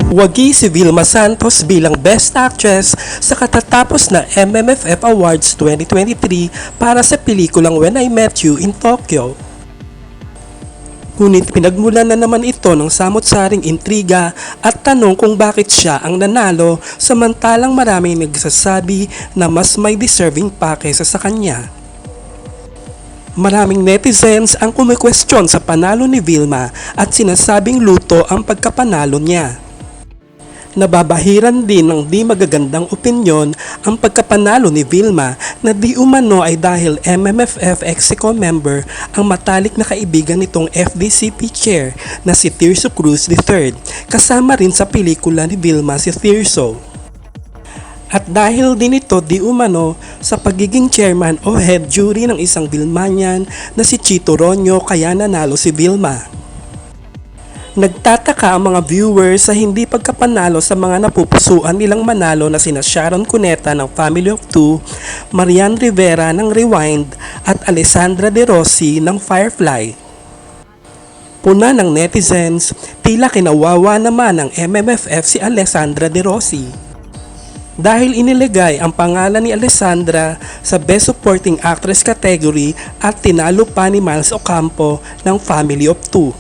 Wagi si Vilma Santos bilang Best Actress sa katatapos na MMFF Awards 2023 para sa pelikulang When I Met You in Tokyo. Ngunit pinagmulan na naman ito ng samot-saring intriga at tanong kung bakit siya ang nanalo samantalang maraming nagsasabi na mas may deserving pa kaysa sa kanya. Maraming netizens ang kumikwestiyon sa panalo ni Vilma at sinasabing luto ang pagkapanalo niya. Nababahiran din ng di magagandang opinyon ang pagkapanalo ni Vilma na di umano ay dahil MMFF Execo member ang matalik na kaibigan nitong FDCP chair na si Tirso Cruz III, kasama rin sa pelikula ni Vilma si Tirso. At dahil din ito di umano sa pagiging chairman o head jury ng isang Vilmanian na si Chito Ronyo kaya nanalo si Vilma. Nagtataka ang mga viewers sa hindi pagkapanalo sa mga napupusuan nilang manalo na sina Sharon Cuneta ng Family of Two, Marian Rivera ng Rewind at Alessandra De Rossi ng Firefly. Puna ng netizens, tila kinawawa naman ng MMFF si Alessandra De Rossi. Dahil iniligay ang pangalan ni Alessandra sa Best Supporting Actress category at tinalo pa ni Miles Ocampo ng Family of Two.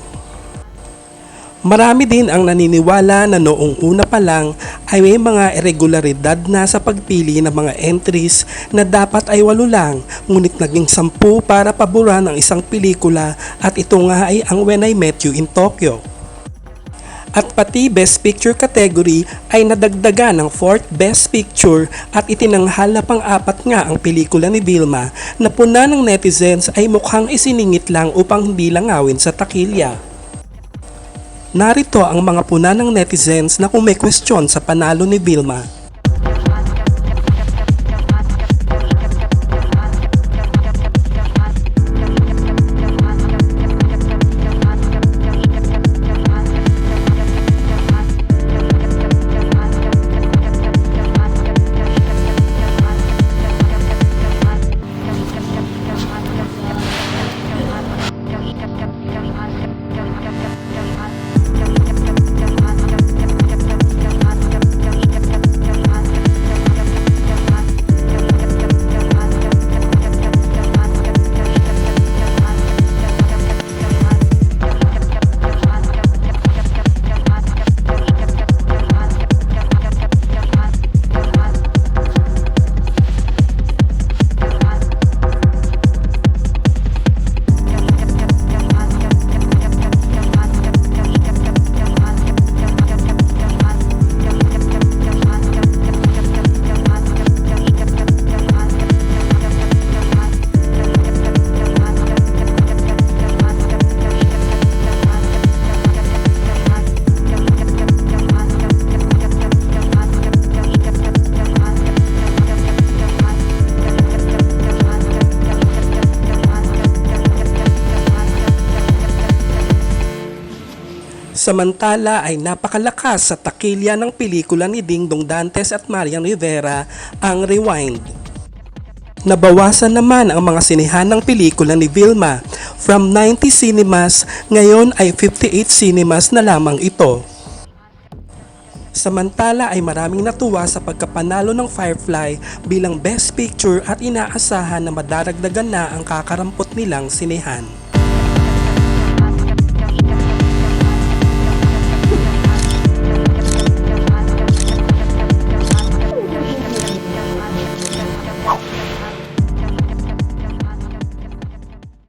Marami din ang naniniwala na noong una pa lang ay may mga irregularidad na sa pagpili ng mga entries na dapat ay 8 lang ngunit naging 10 para paboran ang isang pelikula at ito nga ay ang When I Met You in Tokyo. At pati Best Picture category ay nadagdagan ng 4th Best Picture at itinanghal na pang-4 nga ang pelikula ni Vilma na puna ng netizens ay mukhang isiningit lang upang hindi langawin sa takilya. Narito ang mga puna ng netizens na kumikwestiyon sa panalo ni Vilma. Samantala ay napakalakas sa takilya ng pelikula ni Dingdong Dantes at Marian Rivera, ang Rewind. Nabawasan naman ang mga sinehan ng pelikula ni Vilma. From 90 cinemas, ngayon ay 58 cinemas na lamang ito. Samantala ay maraming natuwa sa pagkapanalo ng Firefly bilang Best Picture at inaasahan na madaragdagan na ang kakarampot nilang sinehan.